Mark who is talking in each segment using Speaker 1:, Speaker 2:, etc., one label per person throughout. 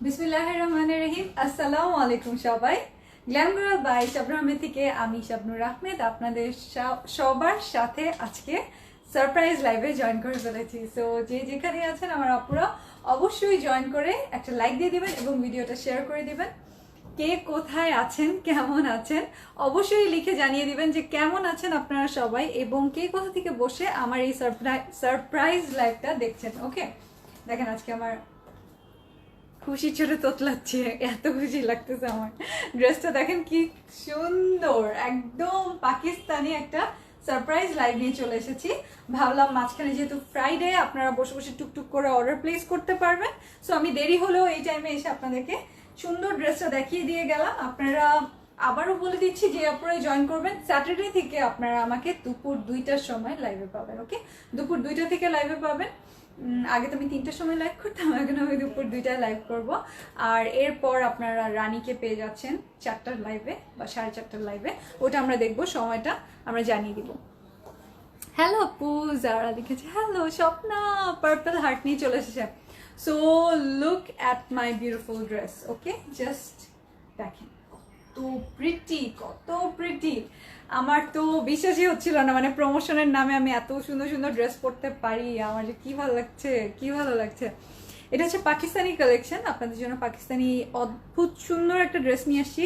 Speaker 1: বিসমিল্লাহির রহমানির রহিম। আসসালামু আলাইকুম সবাই। Glam girl by Shabnur Ahmed থেকে আমি শাবনুর আহমেদ আপনাদের সবার সাথে আজকে সারপ্রাইজ লাইভে জয়েন করে ফেলেছি। সো যে যেখানে আছেন আমার আপুরা অবশ্যই জয়েন করে একটা লাইক দিয়ে দিবেন এবং ভিডিওটা শেয়ার করে দিবেন। কে কোথায় আছেন, কেমন আছেন অবশ্যই লিখে জানিয়ে দিবেন যে কেমন আছেন আপনারা সবাই এবং কে কোথা থেকে বসে আমার এই সারপ্রাইজ লাইভটা দেখছেন। ওকে, দেখেন আজকে আমার খুশি ছোট তোতলাচ্ছে, এত খুশি লাগতেছে আমার। ড্রেসটা দেখেন কি সুন্দর, একদম পাকিস্তানি একটা সারপ্রাইজ লাইভ নিয়ে চলে এসেছি। ভাবলাম মাঝখানে যেহেতু ফ্রাইডে আপনারা বসে বসে টুকটুক করে অর্ডার প্লেস করতে পারবেন, সো আমি দেরি হলেও এই টাইমে এসে আপনাদেরকে সুন্দর ড্রেসটা দেখিয়ে দিয়ে গেলাম। আপনারা আবারও বলে দিচ্ছি যে আপনারা জয়েন করবেন স্যাটারডে থেকে আপনারা আমাকে দুপুর 2টার সময় লাইভে পাবেন। ওকে, দুপুর 2টা থেকে লাইভে পাবেন। আগে তো আমি 3টার সময় লাইভ করতাম, এখন আমি দুপুর 2টায় লাইভ করব। আর এরপর আপনারা রানীকে পেয়ে যাচ্ছেন 4টার লাইভে বা 4:30টার লাইভে, ওটা আমরা দেখবো, সময়টা আমরা জানিয়ে দিব। হ্যালো আপু, যারা লিখেছে হ্যালো। স্বপ্না পার্পল হার্ট নিয়ে চলে এসেছে। So look at my beautiful dress. Okay, just দেখেন তো প্রিটি, কত প্রিটি। আমার তো বিশ্বাসই হচ্ছিল না, মানে প্রমোশনের নামে আমি এত সুন্দর সুন্দর ড্রেস পরতে পারি। আমার যে কি ভালো লাগছে, কি ভালো লাগছে। এটা হচ্ছে পাকিস্তানি কালেকশন, আপনাদের জন্য পাকিস্তানি অদ্ভুত সুন্দর একটা ড্রেস নিয়ে আসছি।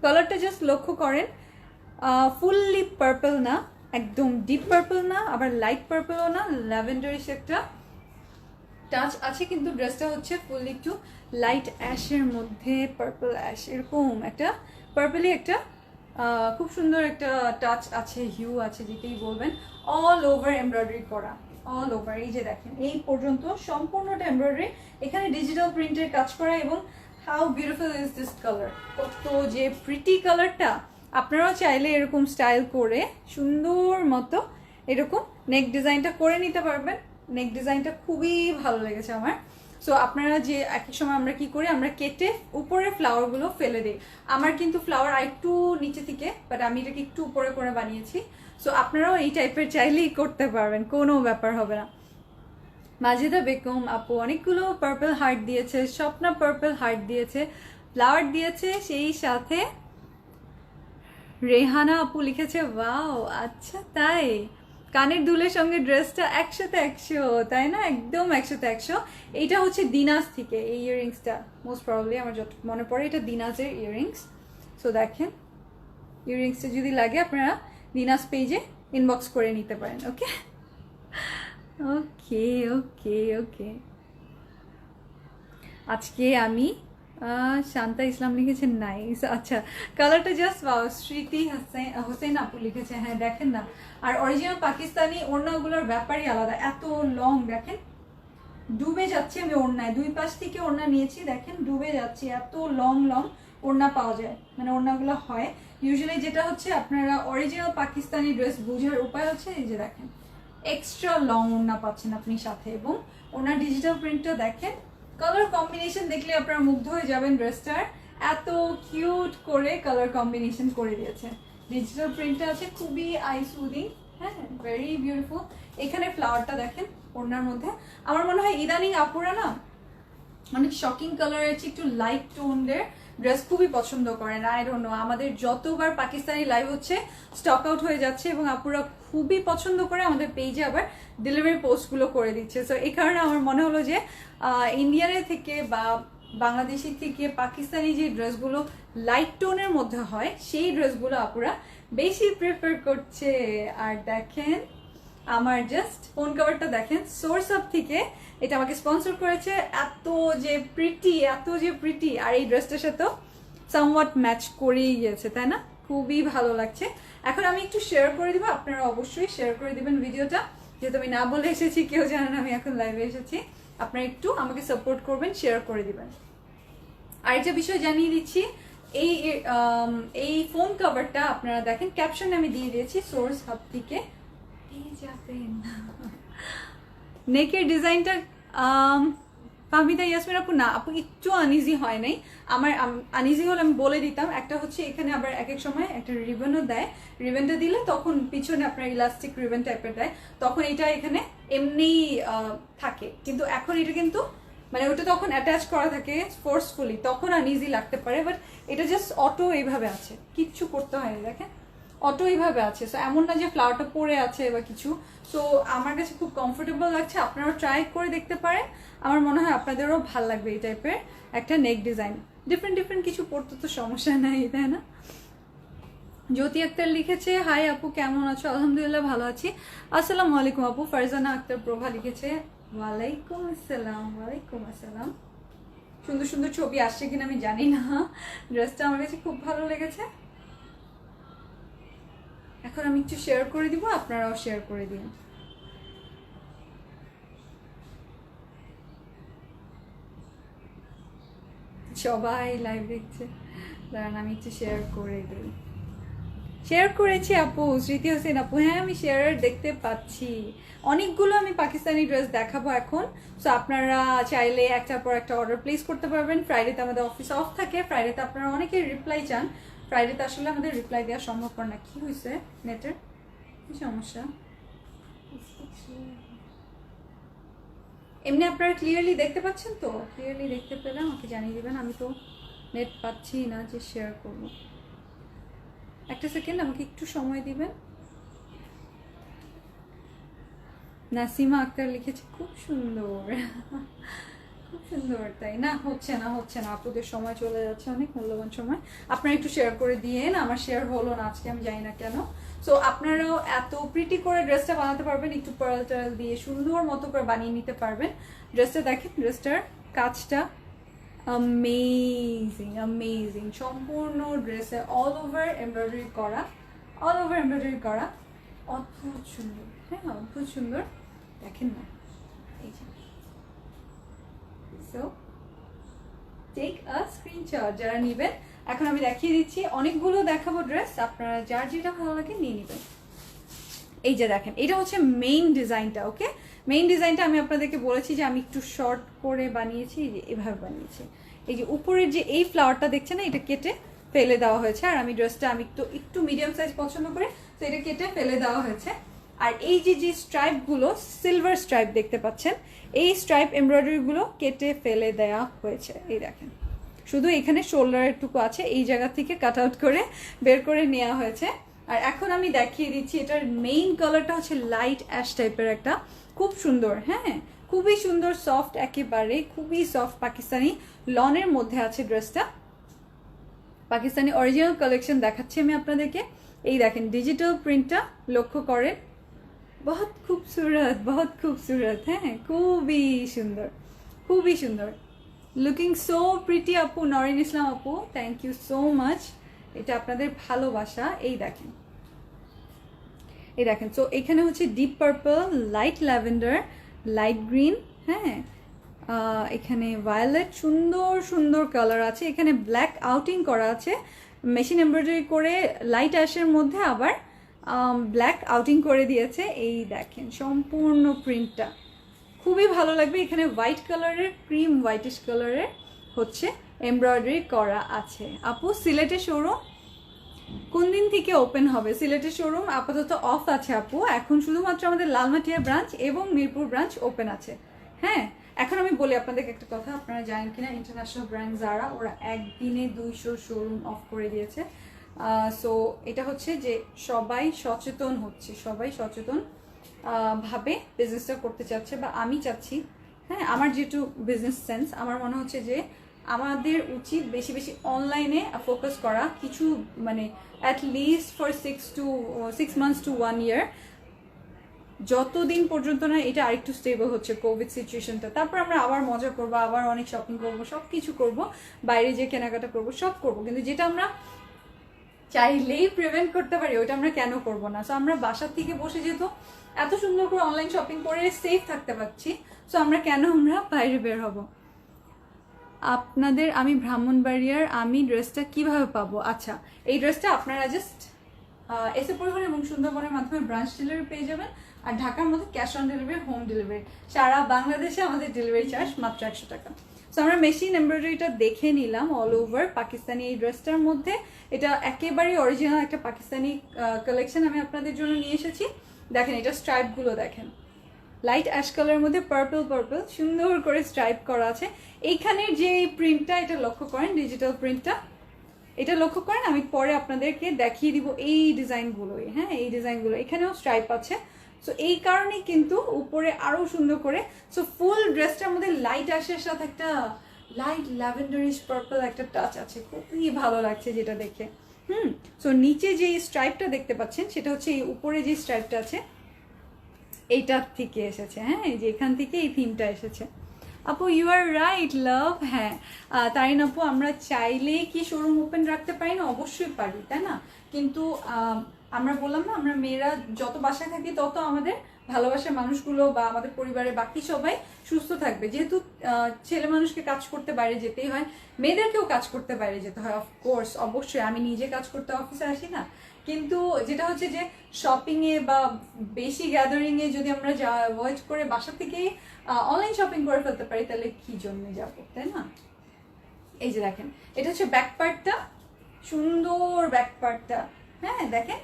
Speaker 1: কালারটা জাস্ট লক্ষ্য করেন, ফুললি পার্পল না, একদম ডিপ পার্পল না, আবার লাইট পার্পলও না, ল্যাভেন্ডারিশ একটা টাচ আছে, কিন্তু ড্রেসটা হচ্ছে ফুললি একটু লাইট অ্যাশের মধ্যে পার্পল অ্যাশ, এরকম একটা পার্পলি একটা খুব সুন্দর একটা টাচ আছে, হিউ আছে, যেটাই বলবেন। অল ওভার এমব্রয়ডারি করা, অল ওভার। এই যে দেখেন এই পর্যন্ত সম্পূর্ণটা এমব্রয়ডারি, এখানে ডিজিটাল প্রিন্টের কাজ করা। এবং how beautiful is this colour, কত যে প্রিটি কালারটা। আপনারাও চাইলে এরকম স্টাইল করে সুন্দর মতো এরকম নেক ডিজাইনটা করে নিতে পারবেন। নেক ডিজাইনটা খুবই ভালো লেগেছে আমার। সো আপনারা যে একই সময় আমরা কি করি, আমরা কেটে উপরে ফ্লাওয়ারগুলো ফেলে দিই। আমার কিন্তু ফ্লাওয়ার আরেকটু নিচে থেকে, বাট আমি এটাকে একটু উপরে করে বানিয়েছি। সো আপনারাও এই টাইপের চাইলেই করতে পারবেন, কোনো ব্যাপার হবে না। মাজেদা বেগম আপু অনেকগুলো পার্পল হার্ট দিয়েছে, স্বপ্না পার্পল হার্ট দিয়েছে, ফ্লাওয়ার দিয়েছে, সেই সাথে রেহানা আপু লিখেছে ওয়াও, আচ্ছা তাই। কানের দুলের সঙ্গে ড্রেসটা 100-100, তাই না? একদম 100-100। এইটা হচ্ছে দিনাজ থেকে, এই ইয়াররিংসটা মোস্ট প্রবাবলি আমার যত মনে পড়ে এটা দিনাজের ইয়াররিংস। সো দেখেন ইয়াররিংসটা যদি লাগে আপনারা দিনাজ পেজে ইনবক্স করে নিতে পারেন। ওকে ওকে ওকে ওকে। আজকে আমি শান্তা ইসলাম লিখেছেন নাইস। আচ্ছা, কালারটা জাস্ট স্মৃতি হোসেন আপু লিখেছে, হ্যাঁ দেখেন না। আর অরিজিনাল পাকিস্তানি ওড়নাগুলোর ব্যাপারই আলাদা, এত লং দেখেন, ডুবে যাচ্ছে আমি ওড়নায়, দুই পাশ থেকে ওড়না নিয়েছি, দেখেন ডুবে যাচ্ছে, এত লং লং ওড়না পাওয়া যায়, মানে ওড়নাগুলো হয় ইউজুয়ালি। যেটা হচ্ছে আপনারা অরিজিনাল পাকিস্তানি ড্রেস বোঝার উপায় হচ্ছে এই যে দেখেন এক্সট্রা লং ওড়না পাচ্ছেন আপনি সাথে, এবং ওনার ডিজিটাল প্রিন্টটা দেখেন, কালার কম্বিনেশন দেখলে আপনারা মুগ্ধ হয়ে যাবেন। ড্রেসটার এত কিউট করে কালার কম্বিনেশন করে দিয়েছে, ডিজিটাল প্রিন্টটা আছে, খুবই আই সুদিং, হ্যাঁ ভেরি বিউটিফুল। এখানে ফ্লাওয়ারটা দেখেন ওড়নার মধ্যে। আমার মনে হয় ইদানিং আপুরা না অনেক শকিং কালারের চেয়ে একটু লাইট টোনের ড্রেস খুবই পছন্দ করেন। আই ডোন্ট নো, আমাদের যতবার পাকিস্তানি লাইভ হচ্ছে স্টক আউট হয়ে যাচ্ছে এবং আপুরা খুবই পছন্দ করে, আমাদের পেজে আবার ডেলিভারি পোস্টগুলো করে দিচ্ছে। সো এই কারণে আমার মনে হলো যে ইন্ডিয়ানের থেকে বা বাংলাদেশি থেকে পাকিস্তানি যে ড্রেসগুলো লাইট টোনের মধ্যে হয় সেই ড্রেসগুলো আপুরা বেশি প্রেফার করছে। আর দেখেন আমার জাস্ট ফোন কভারটা দেখেন, সোর্স আপ থেকে এটা আমাকে স্পন্সর করেছে। এত যে প্রিটি, এত যে প্রিটি, আর এই ড্রেসটার সাথেও সামওয়াট ম্যাচ করেই গিয়েছে, তাই না? খুবই ভালো লাগছে। এখন আমি একটু শেয়ার করে দিব, আপনারা অবশ্যই শেয়ার করে দিবেন ভিডিওটা, যেহেতু আমি না বলে এসেছি, কেউ জানেন আমি এখন লাইভে এসেছি। আপনারা একটু আমাকে সাপোর্ট করবেন, শেয়ার করে দিবেন। আরেকটা বিষয় জানিয়ে দিচ্ছি, এই এই ফোন কভারটা আপনারা দেখেন ক্যাপশনে আমি দিয়ে দিয়েছি, সোর্স হাব থেকে পেয়ে যাবেন। নেকের ডিজাইনটা ফাহমিদা ইয়াসমিন আপু, না আপু একটু আনইজি হয় নাই আমার, আনইজি হলে আমি বলে দিতাম। একটা হচ্ছে এখানে আবার এক এক সময় একটা রিবনও দেয়, রিবনটা দিলে তখন পিছনে আপনার ইলাস্টিক রিবন টাইপের দেয়, তখন এটা এখানে এমনি থাকে, কিন্তু এখন এটা কিন্তু মানে ওটা তখন অ্যাটাচ করা থাকে ফোর্সফুলি, তখন আনইজি লাগতে পারে। বাট এটা জাস্ট অটো এইভাবে আছে, কিচ্ছু করতে হয়নি, দেখেন অটো এইভাবে আছে। সো এমন না যে ফ্লাওয়ারটা পড়ে আছে বা কিছু। সো আমার কাছে খুব কমফোর্টেবল লাগছে, আপনারাও ট্রাই করে দেখতে পারেন। আমার মনে হয় আপনাদেরও ভাল লাগবে এই টাইপের একটা নেক ডিজাইন। ডিফারেন্ট ডিফারেন্ট কিছু পড়তে তো সমস্যা নাই, তাই না? জ্যোতি আক্তার লিখেছে, হাই আপু কেমন আছো? আলহামদুলিল্লাহ ভালো আছি। আসসালামু আলাইকুম আপু। ফারজানা আক্তার প্রভা লিখেছে, ওয়ালাইকুম আসসালাম। ওয়ালাইকুম আসসালাম। সুন্দর সুন্দর ছবি আসছে কিনা আমি জানি না, ড্রেসটা আমার কাছে খুব ভালো লেগেছে। এখন আমি একটু শেয়ার করে দিব, আপনারাও শেয়ার করে দিন। সবাই লাইভ দেখছে, দাঁড়ান আমি একটু শেয়ার করে দিই। শেয়ার করেছি আপু, স্মৃতি হোসেন আপু। হ্যাঁ আমি শেয়ার দেখতে পাচ্ছি। অনেকগুলো আমি পাকিস্তানি ড্রেস দেখাবো এখন। সো আপনারা চাইলে একটার পর একটা অর্ডার প্লেস করতে পারবেন। ফ্রাইডেতে আমাদের অফিস অফ থাকে, ফ্রাইডেতে আপনারা অনেকেই রিপ্লাই চান। ফ্রাইডেতে আসলে আমাদের রিপ্লাই দেওয়া সম্ভব না। কি হয়েছে নেটের, কি সমস্যা? এমনি আপনারা ক্লিয়ারলি দেখতে পাচ্ছেন তো? ক্লিয়ারলি দেখতে পেলে আমাকে জানিয়ে দেবেন। আমি তো নেট পাচ্ছি না যে শেয়ার করব। একটা সেকেন্ড আমাকে একটু সময় দিবেন। নাসিমা আক্তার লিখেছে, খুব সুন্দর। খুব সুন্দর, তাই না? হচ্ছে না আপুদের সময় চলে যাচ্ছে, অনেক মূল্যবান সময়। আপনারা একটু শেয়ার করে দিয়েন। আমার শেয়ার হলো না আজকে, আমি জানি না কেন। সো আপনারাও এত প্রিটি করে ড্রেসটা বানাতে পারবেন, একটু পার্ল টার্ল দিয়ে সুন্দর মতো করে বানিয়ে নিতে পারবেন। ড্রেসটা দেখেন, ড্রেসটার কাজটা অ্যামেজিং অ্যামেজিং। সম্পূর্ণ ড্রেসে অল ওভার এমব্রয়ডারি করা, অদ্ভুত সুন্দর। হ্যাঁ অদ্ভুত সুন্দর, দেখেন না এই যে। সো টেক আ স্ক্রিনশট যারা নেবেন। এখন আমি দেখিয়ে দিচ্ছি, অনেকগুলো দেখাবো ড্রেস, আপনারা যার যেটা ভালো লাগে নিয়ে নেবেন। এই যে দেখেন, এটা হচ্ছে মেইন ডিজাইনটা। ওকে, মেইন ডিজাইনটা আমি আপনাদেরকে বলেছি যে আমি একটু শর্ট করে বানিয়েছি, যে এভাবে বানিয়েছি। এই যে উপরের যে এই ফ্লাওয়ারটা দেখছেন না, এটা কেটে ফেলে দেওয়া হয়েছে। আর আমি ড্রেসটা আমি একটু মিডিয়াম সাইজ পছন্দ করি, তো এটা কেটে ফেলে দেওয়া হয়েছে। আর এই যে স্ট্রাইপগুলো, সিলভার স্ট্রাইপ দেখতে পাচ্ছেন, এই স্ট্রাইপ এমব্রয়ডারিগুলো কেটে ফেলে দেওয়া হয়েছে। এই দেখেন, শুধু এখানে শোল্ডারের টুকু আছে, এই জায়গা থেকে কাট আউট করে বের করে নেওয়া হয়েছে। আর এখন আমি দেখিয়ে দিচ্ছি, এটার মেইন কালারটা হচ্ছে লাইট অ্যাশ টাইপের একটা, খুব সুন্দর। হ্যাঁ খুবই সুন্দর, সফট একেবারে, খুবই সফট পাকিস্তানি লনের মধ্যে আছে ড্রেসটা। পাকিস্তানি অরিজিনাল কালেকশন দেখাচ্ছি আমি আপনাদেরকে। এই দেখেন ডিজিটাল প্রিন্টটা লক্ষ্য করেন, বহুত খুবসুরত। হ্যাঁ খুবই সুন্দর, খুবই সুন্দর। লুকিং সো প্রিটি আপু, নরিন ইসলাম আপু, থ্যাংক ইউ সো মাচ। এটা আপনাদের ভালোবাসা। এই দেখেন, সো এখানে হচ্ছে deep purple, light lavender, light green, হ্যাঁ এখানে ভায়োলেট, সুন্দর সুন্দর কালার আছে। এখানে ব্ল্যাক আউটিং করা আছে, মেশিন এমব্রয়ডারি করে লাইট অ্যাশের মধ্যে আবার ব্ল্যাক আউটিং করে দিয়েছে। এই দেখেন সম্পূর্ণ প্রিন্টটা খুবই ভালো লাগবে। এখানে হোয়াইট কালারের, ক্রিম হোয়াইটিশ কালারের হচ্ছে এমব্রয়ডারি করা আছে। আপু সিলেটের শোরুম কোন দিন থেকে ওপেন হবে? সিলেটের শোরুম আপাতত অফ আছে আপু, এখন শুধুমাত্র আমাদের লালমাটিয়া ব্রাঞ্চ এবং মিরপুর ব্রাঞ্চ ওপেন আছে। হ্যাঁ এখন আমি বলি আপনাদেরকে একটা কথা, আপনারা জানেন কিনা, ইন্টারন্যাশনাল ব্র্যান্ড যারা, ওরা একদিনে 200 শোরুম অফ করে দিয়েছে। সো এটা হচ্ছে যে সবাই সচেতন হচ্ছে, সবাই সচেতন ভাবে বিজনেসটা করতে চাচ্ছে, বা আমি চাচ্ছি। হ্যাঁ আমার যেহেতু বিজনেস সেন্স, আমার মনে হচ্ছে যে আমাদের উচিত বেশি বেশি অনলাইনে ফোকাস করা, কিছু মানে at least for 6 months to 1 year, যতদিন পর্যন্ত না এটা আরেকটু স্টেবল হচ্ছে কোভিড সিচুয়েশনটা। তারপর আমরা আবার মজা করবো, আবার অনেক শপিং করবো, সব কিছু করবো, বাইরে যে কেনাকাটা করবো, সব করবো। কিন্তু যেটা আমরা চাইলেই প্রিভেন্ট করতে পারি, ওইটা আমরা কেন করবো না? সো আমরা বাসার থেকে বসে যেহেতু এত সুন্দর করে অনলাইন শপিং করে সেফ থাকতে পারছি, সো আমরা বাইরে বের হব? আপনাদের আমি ব্রাহ্মণবাড়িয়ার, আমি ড্রেসটা কিভাবে পাবো? আচ্ছা এই ড্রেসটা আপনারা জাস্ট এসে পরিবহন এবং সুন্দরবনের মাধ্যমে ব্রাঞ্চ ডেলিভারি পেয়ে যাবেন। আর ঢাকার মধ্যে cash on delivery, home delivery. সারা বাংলাদেশে আমাদের ডেলিভারি চার্জ মাত্র 100 টাকা। সো আমরা মেশিন এমব্রয়ডারিটা দেখে নিলাম অল ওভার পাকিস্তানি এই ড্রেসটার মধ্যে। এটা একেবারে অরিজিনাল একটা পাকিস্তানি কালেকশন আমি আপনাদের জন্য নিয়ে এসেছি। দেখেন এটা স্ট্রাইপগুলো দেখেন, লাইট অ্যাশ কালারের মধ্যে পার্পল পার্পল সুন্দর করে স্ট্রাইপ করা আছে। এইখানের যে প্রিন্টটা, এটা লক্ষ্য করেন, ডিজিটাল প্রিন্টটা, এটা লক্ষ্য করেন। আমি পরে আপনাদেরকে দেখিয়ে দিব এই ডিজাইনগুলোই। হ্যাঁ, এই ডিজাইনগুলো এখানেও স্ট্রাইপ আছে। সো এই কারণে কিন্তু উপরে আরো সুন্দর করে। সো ফুল ড্রেসটার মধ্যে লাইট অ্যাশের সাথে একটা লাইট ল্যাভেন্ডারিশ পার্পল একটা টাচ আছে, খুবই ভালো লাগছে যেটা দেখে। সো নিচে যে স্ট্রাইপটা দেখতে পাচ্ছেন সেটা হচ্ছে এই উপরে যে স্ট্রাইপটা আছে এইটার থেকে এসেছে। হ্যাঁ, এই যে এখান থেকে এই থিমটা এসেছে। আপু ইউ আর রাইট লাভ। হ্যাঁ তারিন আপু, আমরা চাইলে কি শোরুম ওপেন রাখতে পারি না? অবশ্যই পারি, তাই না? কিন্তু আমরা বললাম না, আমরা মেয়েরা যত বাসায় থাকি তত আমাদের ভালোবাসার মানুষগুলো বা আমাদের পরিবারের বাকি সবাই সুস্থ থাকবে। যেহেতু ছেলে মানুষকে কাজ করতে বাইরে যেতেই হয়, মেয়েদেরকেও কাজ করতে বাইরে যেতে হয়। অফকোর্স, অবশ্যই আমি নিজে কাজ করতে অফিসে আসি না, কিন্তু যেটা হচ্ছে যে শপিংয়ে বা বেশি গ্যাদারিংয়ে যদি আমরা অ্যাভয়েড করে বাসা থেকেই অনলাইন শপিং করে ফেলতে পারি, তাহলে কি জন্য যাবো, তাই না? এই যে দেখেন, এটা হচ্ছে ব্যাক পার্টটা, সুন্দর ব্যাক পার্টটা। হ্যাঁ দেখেন,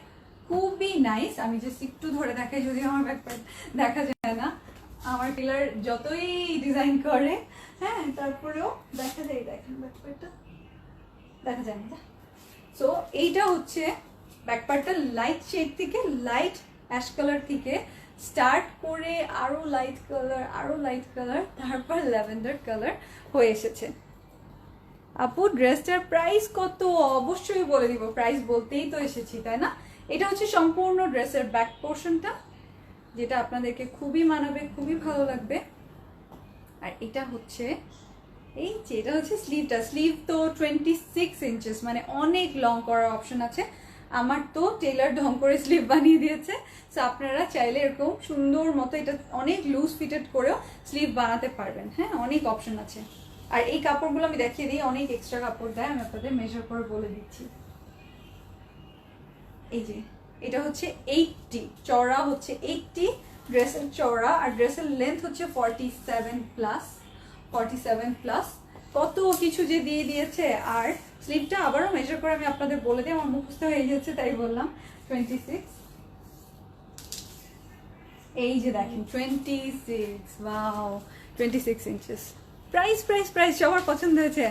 Speaker 1: খুবই নাইস। আমি জাস্ট একটু ধরে দেখাই, যদি আমার ব্যাক পার্ট দেখা যায় না। আমার টেলার যতই ডিজাইন করে, হ্যাঁ তারপরেও দেখা যায়। দেখেন ব্যাক পার্টটা দেখা যায় না। সো এইটা হচ্ছে ব্যাক পার্টটা লাইট শেড থেকে, লাইট অ্যাশ কালার থেকে স্টার্ট করে আরো লাইট কালার, আরো লাইট কালার, তারপর ল্যাভেন্ডার কালার হয়ে এসেছে। আপু ড্রেসটার প্রাইস কত? অবশ্যই বলে দিব, প্রাইস বলতেই তো এসেছি, তাই না? এটা হচ্ছে সম্পূর্ণ ড্রেসের ব্যাক পোর্শনটা, যেটা আপনাদেরকে খুবই মানাবে, খুবই ভালো লাগবে। আর এটা হচ্ছে এই যে, এটা হচ্ছে স্লিভটা। স্লিভ তো 26 ইঞ্চেস, মানে অনেক লং করার অপশন আছে। আমার তো টেলার ঢং করে স্লিভ বানিয়ে দিয়েছে। সো আপনারা চাইলে এরকম সুন্দর মতো এটা অনেক লুজ ফিটেড করেও স্লিভ বানাতে পারবেন। হ্যাঁ, অনেক অপশন আছে। আর এই কাপড়গুলো আমি দেখিয়ে দিই, অনেক এক্সট্রা কাপড় দেয়, আমি আপনাদের মেজার করে বলে দিচ্ছি। এই যে এটা হচ্ছে 80, চওড়া হচ্ছে 80 ড্রেসের চওড়া, আর ড্রেসের লেন্থ হচ্ছে 47 প্লাস। কত কিছু যে দিয়ে দিয়েছে। আর স্লিভটা আবারও মেজার করে আমি আপনাদের বলে দিই, আমার মুখস্থ হয়ে যাচ্ছে তাই বললাম। 26, এই যে দেখেন 26, wow 26 inches. Price price price সবার পছন্দ হয়েছে,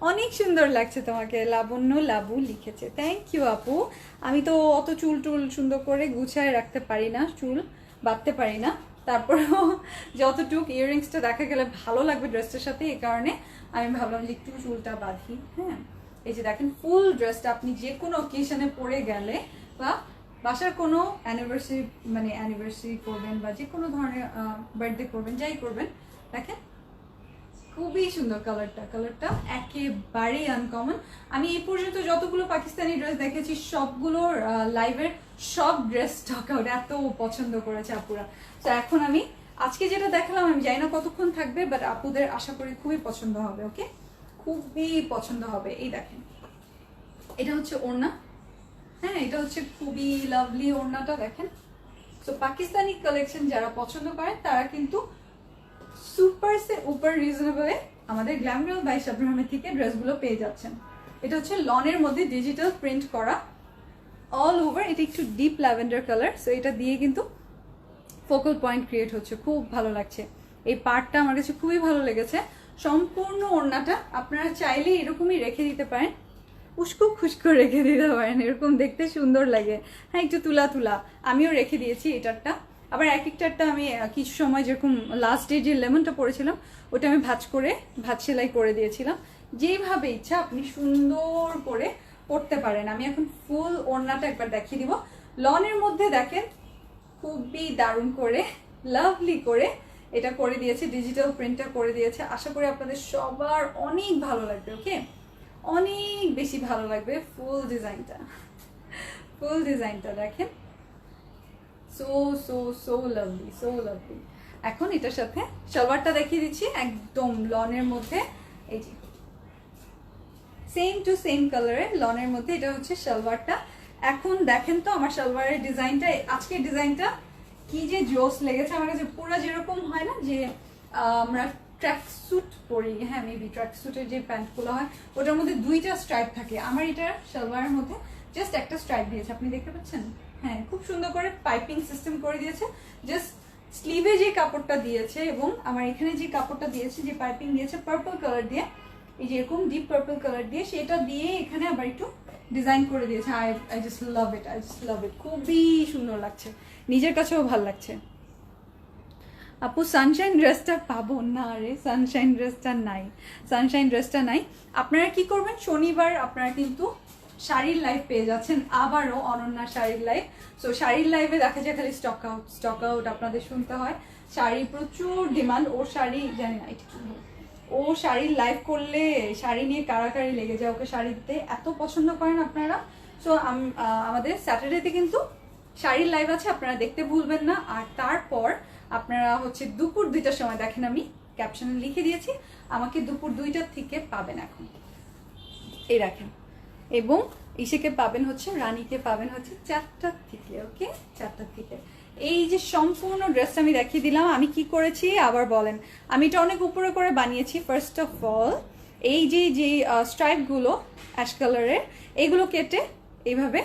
Speaker 1: অনেক সুন্দর লাগছে তোমাকে। লাবণ্য লাবু লিখেছে, থ্যাংক ইউ আপু। আমি তো অত চুল টুল সুন্দর করে গুছায় রাখতে পারি না, চুল বাঁধতে পারি না, তারপরেও যতটুক ইয়াররিংসটা দেখা গেলে ভালো লাগবে ড্রেসটার সাথে, এই কারণে আমি ভাবলাম যে একটু চুলটা বাঁধি। হ্যাঁ, এই যে দেখেন ফুল ড্রেসটা আপনি যে কোনো অকেশনে পরে গেলে বা বাসার কোনো অ্যানিভার্সারি করবেন বা যে কোনো ধরনের বার্থডে করবেন, যাই করবেন, দেখেন খুবই সুন্দর কালারটা একেবারেই আনকমন। আমি এই পর্যন্ত যতগুলো পাকিস্তানি ড্রেস দেখেছি সবগুলোর লাইভের সব ড্রেস স্টক আউট, এত পছন্দ করেছে আপুরা। তো এখন আমি আজকে যেটা দেখালাম, আমি জানি না কতক্ষণ থাকবে, বাট আপুদের আশা করি খুবই পছন্দ হবে। ওকে, খুবই পছন্দ হবে। এই দেখেন, এটা হচ্ছে ওড়না। হ্যাঁ, এটা হচ্ছে খুবই লাভলি ওড়নাটা, দেখেন। তো পাকিস্তানি কালেকশন যারা পছন্দ করেন তারা কিন্তু সুপার সে উপর রিজনেবলে আমাদের glam girl by Shabnoor Ahmed থেকে ড্রেসগুলো পেয়ে যাচ্ছেন। এটা হচ্ছে লনের মধ্যে ডিজিটাল প্রিন্ট করা অল ওভার। এটা একটু ডিপ ল্যাভেন্ডার কালার, সো এটা দিয়ে কিন্তু ফোকাল পয়েন্ট ক্রিয়েট হচ্ছে, খুব ভালো লাগছে। এই পার্টটা আমার কাছে খুবই ভালো লেগেছে। সম্পূর্ণ ওড়নাটা আপনারা চাইলে এরকমই রেখে দিতে পারেন, উস্কো খুস্কো রেখে দিতে পারেন, এরকম দেখতে সুন্দর লাগে। হ্যাঁ, একটু তুলা তুলা আমিও রেখে দিয়েছি এটারটা। আবার এক একটারটা আমি কিছু সময়, যেরকম লাস্ট ডে যে লেমনটা পরেছিলাম ওটা আমি ভাঁজ সেলাই করে দিয়েছিলাম। যেভাবে ইচ্ছা আপনি সুন্দর করে পরতে পারেন। আমি এখন ফুল ওড়নাটা একবার দেখিয়ে দিব। লনের মধ্যে দেখেন খুবই দারুণ করে লাভলি করে এটা করে দিয়েছে, ডিজিটাল প্রিন্টটা করে দিয়েছে। আশা করি আপনাদের সবার অনেক ভালো লাগবে। ওকে, অনেক বেশি ভালো লাগবে। ফুল ডিজাইনটা দেখেন, so so so lovely, so lovely. এখন এটার সাথে সালোয়ারটা দেখিয়ে দিচ্ছি, একদম লনের মধ্যে। এই যে সেম টু সেম কালারের লনের মধ্যে এটা হচ্ছে সালোয়ারটা। এখন দেখেন তো আমার সালোয়ারের ডিজাইনটা, আজকের ডিজাইনটা কি যে জোস লেগেছে আমার কাছে। পুরো যেরকম হয় না যে আমরা ট্র্যাক স্যুট পরি, হ্যাঁ মেবি ট্র্যাক স্যুটের যে প্যান্টগুলো হয় ওটার মধ্যে দুইটা স্ট্রাইপ থাকে, আমার এটা সালোয়ারের মধ্যে জাস্ট একটা স্ট্রাইপ দিয়েছে, আপনি দেখতে পাচ্ছেন। হ্যাঁ, খুব সুন্দর করে পাইপিং সিস্টেম করে দিয়েছে। জাস্ট স্লিভ স্লিভে যে কাপড়টা দিয়েছে এবং আমার এখানে যে কাপড়টা দিয়েছে, যে পাইপিং দিয়েছে পার্পল কালার দিয়ে, এই যে এরকম ডিপ পার্পল কালার দিয়ে, সেটা দিয়ে এখানে আবার একটু ডিজাইন করে দিয়েছে। I just love it, I just love it, খুবই সুন্দর লাগছে, নিজের কাছেও ভালো লাগছে। আপু সানশাইন ড্রেসটা পাবো না রে, সানশাইন ড্রেসটা নাই, সানশাইন ড্রেসটা নাই। আপনারা কি করবেন, শনিবার আপনারা কিন্তু শাড়ির লাইভ পেয়ে যাচ্ছেন, আবারও অনন্যা শাড়ির লাইভ। সো শাড়ির লাইভে দেখা যায় খালি স্টক আউট আপনাদের শুনতে হয়। শাড়ি প্রচুর ডিমান্ড, ওর শাড়ি জানি না এটা কি, ও শাড়ির লাইভ করলে শাড়ি নিয়ে কাড়াকাড়ি লেগে যায়, ওকে শাড়ি দিতে এত পছন্দ করেন আপনারা। সো আমাদের স্যাটারডেতে কিন্তু শাড়ির লাইভ আছে, আপনারা দেখতে ভুলবেন না। আর তারপর আপনারা হচ্ছে দুপুর 2টার সময়, দেখেন আমি ক্যাপশনে লিখে দিয়েছি, আমাকে দুপুর 2টার থেকে পাবেন এখন, এই রাখেন। এবং ইসেকে পাবেন হচ্ছে, রানীকে পাবেন হচ্ছে 4টার থেকে, ওকে 4টার থেকে। এই যে সম্পূর্ণ ড্রেসটা আমি দেখিয়ে দিলাম, আমি কি করেছি আবার বলেন। আমি এটা অনেক উপরে করে বানিয়েছি। ফার্স্ট অফ অল এই যে স্ট্রাইপগুলো অ্যাশ কালারের, এগুলো কেটে এইভাবে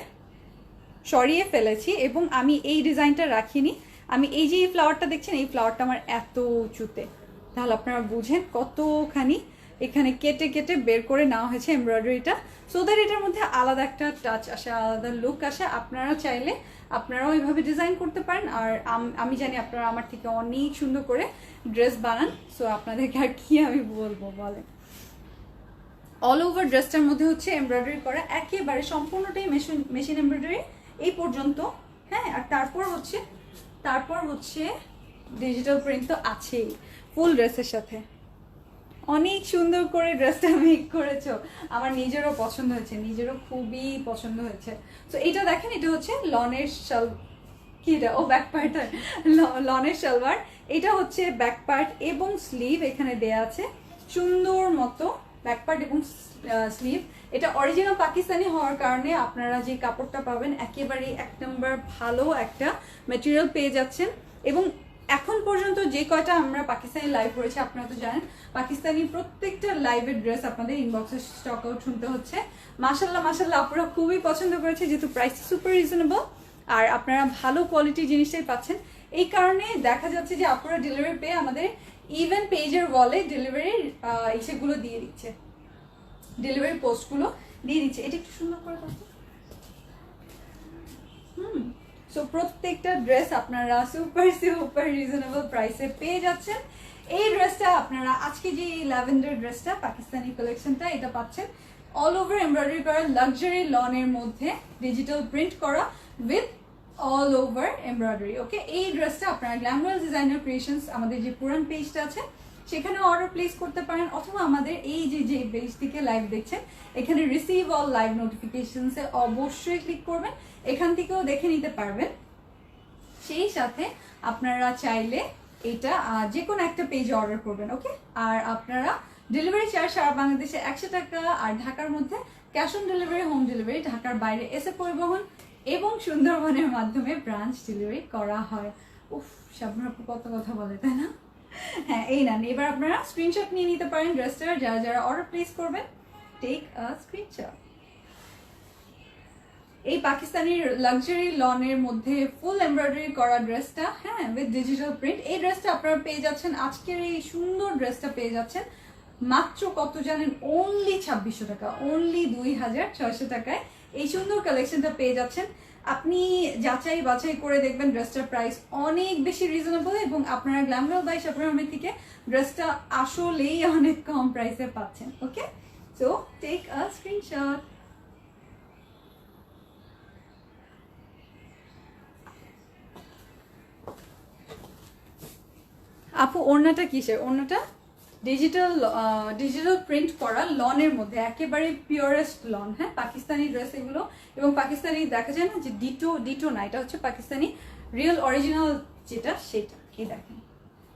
Speaker 1: সরিয়ে ফেলেছি এবং আমি এই ডিজাইনটা রাখিনি। আমি এই যে ফ্লাওয়ারটা দেখছেন, এই ফ্লাওয়ারটা আমার এত উঁচুতে, তাহলে আপনারা বুঝেন কতখানি এখানে কেটে কেটে বের করে নেওয়া হয়েছে এমব্রয়ডারিটা, সো দ্যাট এটার মধ্যে আলাদা একটা টাচ আসে, আলাদা লুক আসে। আপনারা চাইলে আপনারাও এইভাবে ডিজাইন করতে পারেন। আর আমি জানি আপনারা আমার থেকে অনেক সুন্দর করে ড্রেস বানান, সো আপনাদেরকে আর কি আমি বলবো বলেন। অল ওভার ড্রেসটার মধ্যে হচ্ছে এমব্রয়ডারি করা, একেবারে সম্পূর্ণটাই মেশিন এমব্রয়ডারি এই পর্যন্ত, হ্যাঁ। আর তারপর হচ্ছে ডিজিটাল প্রিন্ট তো আছেই ফুল ড্রেসের সাথে। অনেক সুন্দর করে ড্রেসটা মেক করেছো, আমার নিজেরও পছন্দ হয়েছে, নিজেরও খুবই পছন্দ হয়েছে। তো এটা দেখেন, এটা হচ্ছে লনের কি এটা, ও ব্যাক পার্ট, লনের সালোয়ার। এটা হচ্ছে ব্যাক পার্ট এবং স্লিভ এখানে দেয়া আছে সুন্দর মতো, ব্যাক পার্ট এবং স্লিভ। এটা অরিজিনাল পাকিস্তানি হওয়ার কারণে আপনারা যে কাপড়টা পাবেন একেবারে 1 নম্বর ভালো একটা ম্যাটেরিয়াল পেয়ে যাচ্ছেন। এবং এখন পর্যন্ত যে কয়টা আমরা পাকিস্তানি লাইভ করেছি, আপনারা তো জানেন পাকিস্তানি প্রত্যেকটা লাইভের ড্রেস আপনাদের ইনবক্সে স্টক আউট শুনতে হচ্ছে। মাশাল্লাহ মাশাল্লাহ, আপনারা খুবই পছন্দ করেছে, যেহেতু প্রাইস সুপার রিজনেবল আর আপনারা ভালো কোয়ালিটির জিনিসটাই পাচ্ছেন। এই কারণে দেখা যাচ্ছে যে আপনারা ডেলিভারি পেয়ে আমাদের ইভেন পেজের ওয়ালে ডেলিভারির ইসেগুলো দিয়ে দিচ্ছে, ডেলিভারি পোস্টগুলো দিয়ে দিচ্ছে। এটা একটু সুন্দর করে দেখো। সো প্রত্যেকটা ড্রেস আপনারা সুপার সুপার রিজনেবল প্রাইসে পেয়ে যাচ্ছেন। এই ড্রেসটা আপনারা আজকে যে ল্যাভেন্ডার ড্রেসটা পাকিস্তানি কালেকশনটা, এটা পাচ্ছেন অল ওভার এমব্রয়ডারি করা লাক্সারি লনের মধ্যে ডিজিটাল প্রিন্ট করা উইথ অল ওভার এমব্রয়ডারি, ওকে। এই ড্রেসটা আপনারা গ্ল্যামরাস ডিজাইনার ক্রিয়েশনস আমাদের যে পুরান পেজটা আছে সেখানে অর্ডার প্লেস করতে পারেন, অথবা আমাদের এই যে পেজ থেকে লাইভ দেখছেন এখানে রিসিভ অল লাইভ নোটিফিকেশনসে অবশ্যই ক্লিক করবেন, এখান থেকেও দেখে নিতে পারবেন। সেই সাথে আপনারা চাইলে এটা যে কোনো একটা পেজে অর্ডার করবেন, ওকে। আর আপনারা ডেলিভারি চার্জ সারা বাংলাদেশে 100 টাকা, আর ঢাকার মধ্যে cash on delivery, home delivery, ঢাকার বাইরে এসে পরিবহন এবং সুন্দরবনের মাধ্যমে ব্রাঞ্চ ডেলিভারি করা হয়। উফ, শাবনূর আপু কত কথা বলে, তাই না? হ্যাঁ, এই না, এবার আপনারা স্ক্রিনশট নিয়ে নিতে পারেন ড্রেসটার, যারা যারা অর্ডার প্লেস করবেন টেক আ স্ক্রিনশট। এই পাকিস্তানি লাক্সারি লনের মধ্যে ফুল এমব্রয়ডারি করা ড্রেসটা, হ্যাঁ, উইথ ডিজিটাল প্রিন্ট, এই ড্রেসটা আপনারা পেয়ে যাচ্ছেন, আজকের এই সুন্দর ড্রেসটা পেয়ে যাচ্ছেন মাত্র কত জানেন? অনলি 2600 টাকা, অনলি 2600 টাকায় এই সুন্দর কালেকশনটা পেয়ে যাচ্ছেন। আপনি যাচাই বাছাই করে দেখবেন ড্রেসটার প্রাইস অনেক বেশি রিজনেবল, এবং আপনারা গ্ল্যামরাল বাই শাবনূর আহমেদ থেকে ড্রেসটা আসলেই অনেক কম প্রাইসে পাচ্ছেন, okay. So take a screenshot. আপু ওড়নাটা কিসের? ওড়নাটা ডিজিটাল প্রিন্ট করা লনের মধ্যে, একেবারে পিওরেস্ট লন, হ্যাঁ, পাকিস্তানি ড্রেস এগুলো। এবং পাকিস্তানি দেখা যায় না যে ডিটো না, এটা হচ্ছে পাকিস্তানি রিয়েল অরিজিনাল যেটা, সেটা কি দেখেন।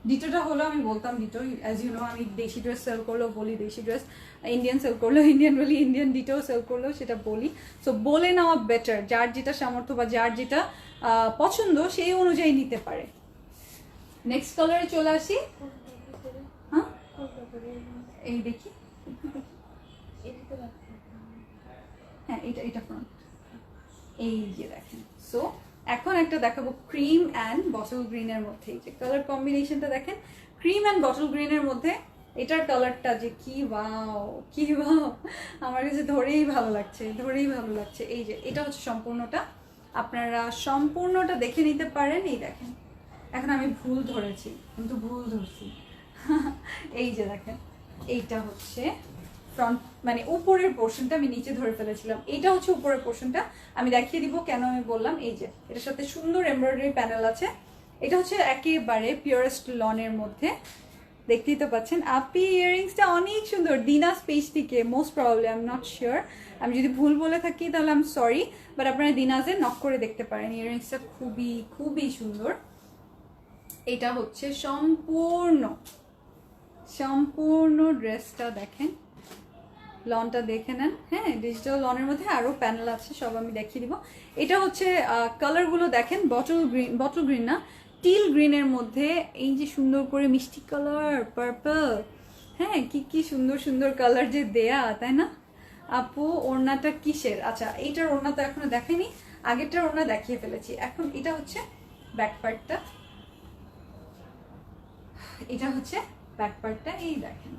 Speaker 1: ডিটোটা হলো, আমি বলতাম ডিটো, অ্যাজ ইউ নো আমি দেশি ড্রেস সেল করলেও বলি দেশি ড্রেস, ইন্ডিয়ান সেল করলেও ইন্ডিয়ান বলি, ইন্ডিয়ান ডিটো সেল করলেও সেটা বলি। সো বলে নেওয়া বেটার, যার যেটা সামর্থ্য বা যার যেটা পছন্দ সেই অনুযায়ী নিতে পারে। নেক্সট কালারে চলে আসি। হ্যাঁ, এই দেখি, হ্যাঁ এটা ফ্রন্ট, এই যে দেখেন। সো এখন একটা দেখাবো ক্রিম অ্যান্ড বটল গ্রিনের মধ্যে। এই যে কালার কম্বিনেশনটা দেখেন, ক্রিম অ্যান্ড বটল গ্রিনের মধ্যে। এটার কালারটা যে কি ওয়াও, কি ওয়াও, আমার কাছে ধরেই ভালো লাগছে, ধরেই ভালো লাগছে। এই যে এটা হচ্ছে সম্পূর্ণটা, আপনারা সম্পূর্ণটা দেখে নিতে পারেন। এই দেখেন, এখন আমি ভুল ধরেছি, কিন্তু ভুল ধরছি। এই যে দেখেন, এইটা হচ্ছে ফ্রন্ট, মানে উপরের পোর্শনটা, আমি নিচে ধরে ফেলেছিলাম। এইটা হচ্ছে উপরের পোর্শনটা, আমি দেখিয়ে দিব কেন আমি বললাম। এই যে এটার সাথে সুন্দর এমব্রয়ডারি প্যানেল আছে। এটা হচ্ছে একেবারে পিওরেস্ট লনের মধ্যে, দেখতেই তো পাচ্ছেন। আপি ইয়াররিংসটা অনেক সুন্দর, দিনাস পেজ থেকে most probably, I am not sure. আমি যদি ভুল বলে থাকি তাহলে আই এম সরি, বাট আপনারা দিনাজে নক করে দেখতে পারেন। ইয়াররিংসটা খুবই খুবই সুন্দর। এটা হচ্ছে সম্পূর্ণ সম্পূর্ণ ড্রেসটা দেখেন, লনটা দেখে নেন। হ্যাঁ, ডিজিটাল লনের মধ্যে আরও প্যানেল আছে, সব আমি দেখিয়ে দিব। এটা হচ্ছে কালারগুলো দেখেন, বটল গ্রিন না, টিল গ্রিনের মধ্যে এই যে সুন্দর করে মিষ্টি কালার, পার্পল। হ্যাঁ, কি কি সুন্দর সুন্দর কালার যে দেয়া, তাই না? আপু ওড়নাটা কিসের? আচ্ছা, এইটার ওড়না তো এখনো দেখাইনি, আগেরটার ওড়না দেখিয়ে ফেলেছি। এখন এটা হচ্ছে ব্যাক পার্টটা, এটা হচ্ছে ব্যাক পার্টটা। এই দেখেন,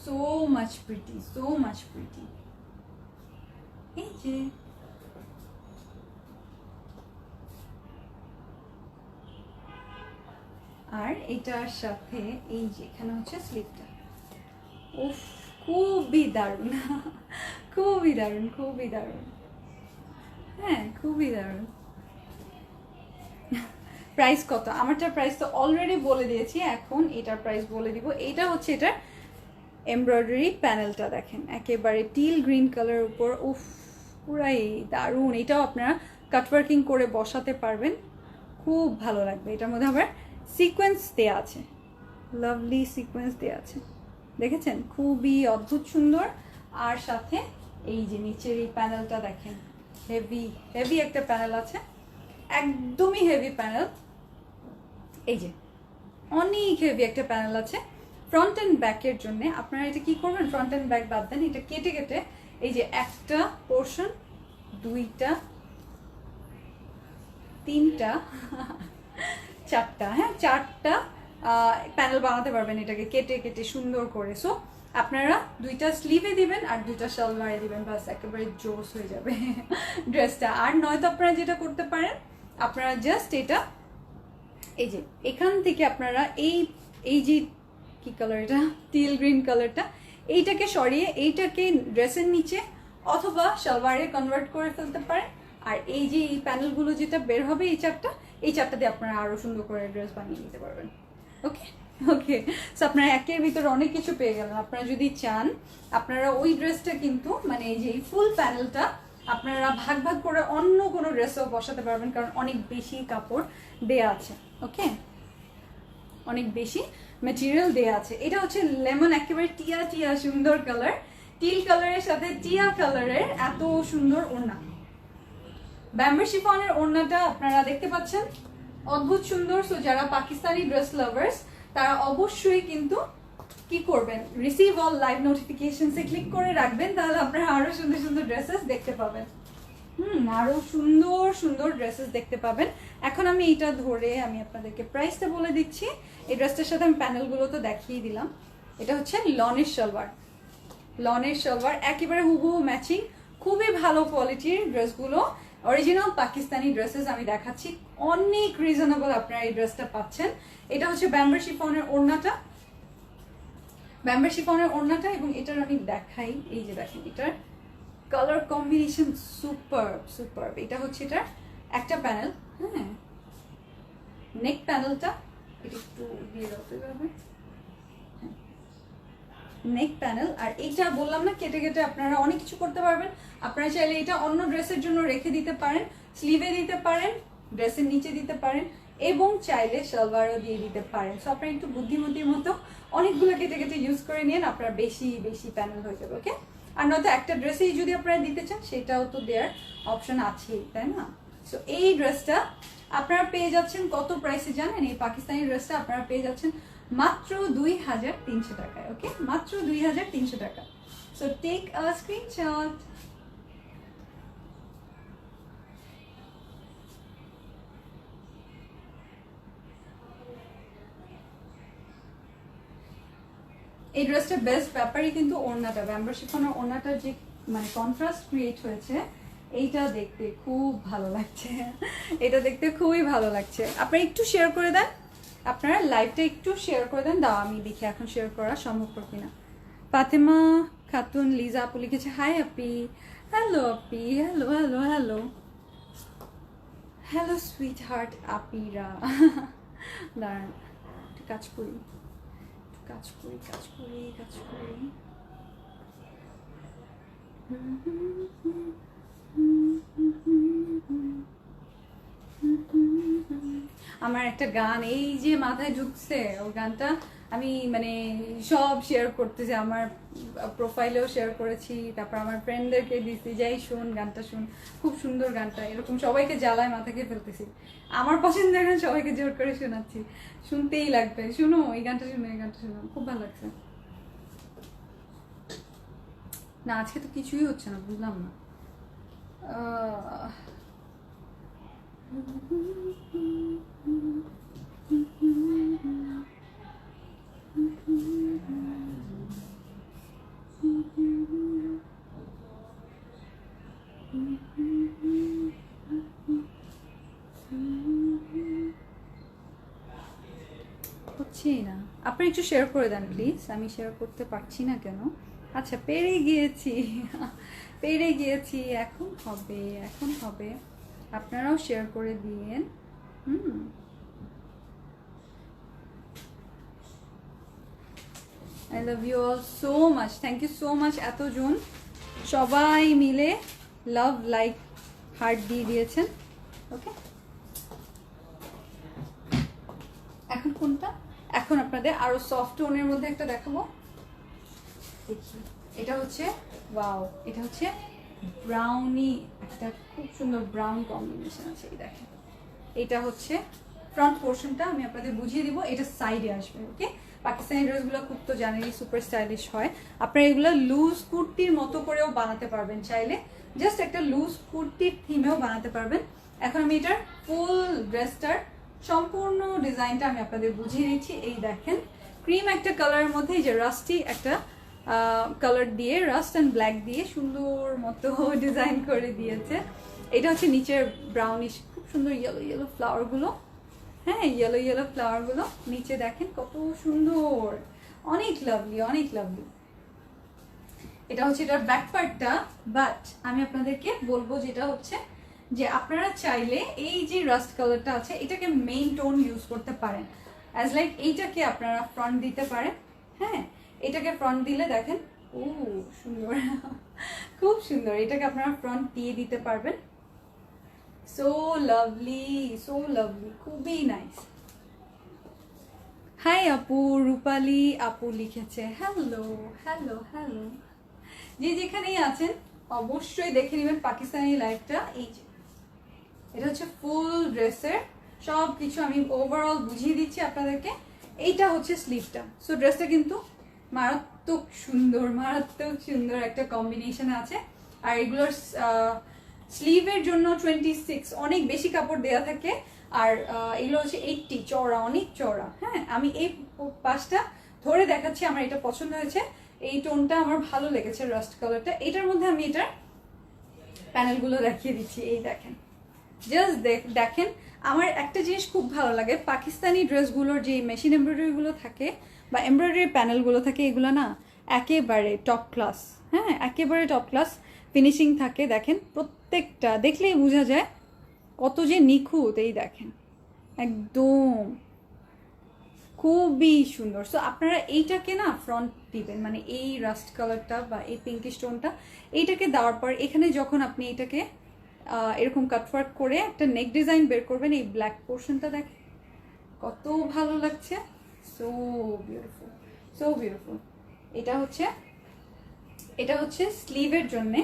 Speaker 1: so much pretty, so much pretty. এই যে আর এটার সাথে এই যে এখানে হচ্ছে স্লিপটা। উফ, খুবই দারুণ, খুবই দারুণ, খুবই দারুণ। হ্যাঁ, খুবই দারুণ। প্রাইস কত? আমারটার প্রাইস তো অলরেডি বলে দিয়েছি, এখন এটার প্রাইস বলে দিব। এটা হচ্ছে এটার এমব্রয়ডারি প্যানেলটা দেখেন, একেবারে টিল গ্রিন কালার উপর। উফ, পুরাই দারুণ। এটাও আপনারা কাটওয়ার্কিং করে বসাতে পারবেন, খুব ভালো লাগবে। এটার মধ্যে আবার সিকোয়েন্স দেওয়া আছে, লাভলি সিকোয়েন্স দেওয়া আছে, দেখেছেন? খুবই অদ্ভুত সুন্দর। আর সাথে এই যে নিচের এই প্যানেলটা দেখেন, হেভি হেভি একটা প্যানেল আছে, একদমই হেভি প্যানেল। এই যে অনেক হেভি একটা প্যানেল আছে ফ্রন্ট অ্যান্ড ব্যাকের জন্য। আপনারা এটা কি করবেন, ফ্রন্ট অ্যান্ড ব্যাক বাদ দেন, এটা কেটে কেটে এই যে একটা পোর্শন, দুইটা, তিনটা, চারটা, হ্যাঁ চারটা প্যানেল বানাতে পারবেন এটাকে কেটে কেটে সুন্দর করে। সো আপনারা দুইটা স্লিভে দিবেন আর দুইটা সালোয়ারে দিবেন, বাস একেবারে জোস হয়ে যাবে ড্রেসটা। আর নয়তো আপনারা যেটা করতে পারেন, আপনারা জাস্ট এটা এই যে এখান থেকে আপনারা এই যে কি কালার, এটা টিল গ্রিন কালারটা, এইটাকে সরিয়ে এইটাকে ড্রেসের নিচে অথবা সালোয়ারে কনভার্ট করে ফেলতে পারেন। আর এই যে এই প্যানেলগুলো যেটা বের হবে, এই চারটা দিয়ে আপনারা আরো সুন্দর করে ড্রেস বানিয়ে নিতে পারবেন। ওকে ওকে, সো আপনারা একের ভিতরে অনেক কিছু পেয়ে গেলেন। আপনারা যদি চান, আপনারা ওই ড্রেসটা কিন্তু মানে এই যে ফুল প্যানেলটা আপনারা ভাগ ভাগ করে অন্য কোনো ড্রেসও বসাতে পারবেন, কারণ অনেক বেশি কাপড় দেয়া আছে। ওকে, অনেক বেশি ম্যাটেরিয়াল দেয়া আছে। এটা হচ্ছে লেমন, একেবারে টিয়া টিয়া সুন্দর কালার, টিল কালারের সাথে টিয়া কালারের এত সুন্দর ওড়না। ব্যাম্বো শিফনের ওড়নাটা আপনারা দেখতে পাচ্ছেন, অদ্ভুত সুন্দর। সো যারা পাকিস্তানি ড্রেস লাভার্স তারা অবশ্যই কিন্তু কি করবেন, রিসিভ অল লাইভ নোটিফিকেশনসে ক্লিক করে রাখবেন, তাহলে আপনারা আরো সুন্দর সুন্দর ড্রেসেস দেখতে পাবেন। আরো সুন্দর সুন্দর ড্রেসেস দেখতে পাবেন। এখন আমি এটা ধরে আমি আপনাদেরকে প্রাইসটা বলে দিচ্ছি। এই ড্রেসটার সাথে আমি প্যানেলগুলো তো দেখিয়ে দিলাম। এটা হচ্ছে লনের সালোয়ার, লনের সালোয়ার একেবারে হুবহু ম্যাচিং, খুবই ভালো কোয়ালিটির ড্রেসগুলো, অরিজিনাল পাকিস্তানি ড্রেসেস আমি দেখাচ্ছি, অনেক রিজনেবল আপনারা এই ড্রেসটা পাচ্ছেন। এটা হচ্ছে ব্যাম্বো শিফনের ওড়নাটা, ব্যাম্বো শিফনের ওড়নাটা, এবং এটার আমি দেখাই। এই যে দেখেন, এটার কালার কম্বিনেশন সুপার সুপার। এটা হচ্ছে এটার একটা প্যানেল, হ্যাঁ নেক প্যানেলটা এটা একটু দিয়ে দিতে হবে, নেক প্যানেল। আর এইটা বললাম না, কেটে কেটে আপনারা অনেক কিছু করতে পারবেন। আপনারা চাইলে এটা অন্য ড্রেসের জন্য রেখে দিতে পারেন, স্লিভে দিতে পারেন, ড্রেসের নিচে দিতে পারেন, এবং চাইলে সালোয়ারও দিয়ে দিতে পারেন। সো আপনারা একটু বুদ্ধিমতির মতো অনেকগুলো কেটে কেটে ইউজ করে নিন, আপনার বেশি বেশি প্যানেল হয়ে যাবে। ওকে, আর নয়তো একটা ড্রেসেই যদি আপনারা দিতে চান সেটাও তো দেওয়ার অপশন আছেই, তাই না? সো এই ড্রেসটা আপনারা পেয়ে যাচ্ছেন কত প্রাইসে জানেন? এই পাকিস্তানি ড্রেসটা আপনারা পেয়ে যাচ্ছেন মাত্র 2300 টাকায়। ওকে, মাত্র 2300 টাকা। So take a screenshot. এই ড্রেসটার বেস্ট ব্যাপারই কিন্তু ওড়নাটা, ব্যাম্বো শিফনের ওড়নাটার যে মানে কন্ট্রাস্ট ক্রিয়েট হয়েছে, এইটা দেখতে খুব ভালো লাগছে। এটা দেখতে খুবই ভালো লাগছে। আপনারা একটু শেয়ার করে দেন, আপনারা লাইভটা একটু শেয়ার করে দেন। দাও আমি দেখি এখন শেয়ার করা সম্ভব কিনা। ফাতেমা খাতুন লিজা আপু লিখেছে হাই আপি। হ্যালো আপি, hello hello hello hello sweetheart আপিরা। দাঁড়ান একটু কাজ করি, কাজ করি কাজ করি কাজ করি। আমার একটা গান এই যে মাথায় ঢুকছে, ওই গানটা আমি মানে সব শেয়ার করতেছি, আমার প্রোফাইলেও শেয়ার করেছি, তারপর আমার ফ্রেন্ডদেরকে দিচ্ছি, যাই শুন গানটা শুন, খুব সুন্দর গানটা, এরকম সবাইকে জ্বালায় মাথাকে ফেলতেছি। আমার পছন্দের গান সবাইকে জোর করে শোনাচ্ছি, শুনতেই লাগবে, শুনো এই গানটা শুনো, এই গানটা শুনো, খুব ভালো লাগছে। না আজকে তো কিছুই হচ্ছে না, বুঝলাম না। হচ্ছেই না, আপনি একটু শেয়ার করে দেন প্লিজ, আমি শেয়ার করতে পারছি না কেন। আচ্ছা পেরে গিয়েছি, পেরে গিয়েছি, এখন হবে, এখন হবে, আপনারাও শেয়ার করে দিয়েন। I love you all so much, thank you so much. এতজন সবাই মিলে লাভ লাইক হার্ট দিয়ে দিয়েছেন। ওকে এখন কোনটা, এখন আপনাদের আরো সফট টোনের মধ্যে একটা দেখাবো। দেখি এটা হচ্ছে ওয়াও, এটা হচ্ছে ব্রাউনি, একটা খুব সুন্দর ব্রাউন কম্বিনেশন আছে, এই দেখেন। এটা হচ্ছে ফ্রন্ট পোর্শনটা, আমি আপনাদের বুঝিয়ে দিব, এটা সাইডে আসবে। ওকে পাকিস্তানি ড্রেসগুলো খুব তো জানেনই সুপার স্টাইলিশ হয়, আপনারা এগুলো লুজ কুর্তির মতো করেও বানাতে পারবেন চাইলে, জাস্ট একটা লুজ কুর্তির থিমেও বানাতে পারবেন। এখন আমি এটার ফুল ড্রেসটার সম্পূর্ণ ডিজাইনটা আমি আপনাদের বুঝিয়ে দিচ্ছি। এই দেখেন ক্রিম একটা কালারের মধ্যে এই যে রাস্টি একটা কালার দিয়ে, রাস্ট অ্যান্ড ব্ল্যাক দিয়ে সুন্দর মতো ডিজাইন করে দিয়েছে। এটা হচ্ছে নিচের ব্রাউনিশ, খুব সুন্দর ইয়েলো ইয়েলো ফ্লাওয়ারগুলো, হ্যাঁ ইয়েলো ইয়েলো ফ্লাওয়ারগুলো নিচে দেখেন কত সুন্দর, অনেক লাভলি, অনেক লাভলি। এটা হচ্ছে এটার ব্যাক পার্টটা, বাট আমি আপনাদেরকে বলবো যেটা হচ্ছে যে আপনারা চাইলে এই যে রাস্ট কালারটা আছে এটাকে মেইন টোন ইউজ করতে পারেন, অ্যাজ লাইক এইটাকে আপনারা ফ্রন্ট দিতে পারেন। হ্যাঁ এটাকে ফ্রন্ট দিলে দেখেন ও সুন্দর, খুব সুন্দর, এটাকে আপনারা ফ্রন্ট দিয়ে দিতে পারবেন। সো লাভলি, সো লাভলি, খুবই নাইস। হাই আপু, রূপালী আপু লিখেছে হ্যালো হ্যালো হ্যালো। যে যেখানেই আছেন অবশ্যই দেখে নেবেন পাকিস্তানি লাইফটা। এই যে এটা হচ্ছে ফুল ড্রেসের সব কিছু আমি ওভারঅল বুঝিয়ে দিচ্ছি আপনাদেরকে। এইটা হচ্ছে স্লিভটা, সো ড্রেসটা কিন্তু মারাত্মক সুন্দর, মারাত্মক সুন্দর একটা কম্বিনেশন আছে। আর এগুলোর স্লিভের জন্য 26 অনেক বেশি কাপড় দেওয়া থাকে, আর এগুলো হচ্ছে 80 চওড়া, অনেক চওড়া। হ্যাঁ আমি এই পাশটা ধরে দেখাচ্ছি, আমার এটা পছন্দ হয়েছে, এই টোনটা আমার ভালো লেগেছে, রাস্ট কালারটা। এটার মধ্যে আমি এটার প্যানেলগুলো দেখিয়ে দিচ্ছি, এই দেখেন, জাস্ট দেখেন। আমার একটা জিনিস খুব ভালো লাগে, পাকিস্তানি ড্রেসগুলোর যে মেশিন এমব্রয়ডারিগুলো থাকে বা এমব্রয়ডারি প্যানেলগুলো থাকে, এগুলো না একেবারে টপ ক্লাস। হ্যাঁ একেবারে টপ ক্লাস ফিনিশিং থাকে, দেখেন প্রত্যেকটা দেখলেই বোঝা যায় কত যে নিখুঁত। এই দেখেন একদম খুবই সুন্দর। সো আপনারা এইটাকে না ফ্রন্ট দিবেন, মানে এই রাস্ট কালারটা বা এই পিঙ্কিশ টোনটা এইটাকে দেওয়ার পর এখানে যখন আপনি এটাকে এরকম কাটওয়ার্ক করে একটা নেক ডিজাইন বের করবেন, এই ব্ল্যাক পোর্শনটা দেখেন কত ভালো লাগছে, সো বিউটিফুল, সো বিউটিফুল। এটা হচ্ছে স্লিভের জন্যে,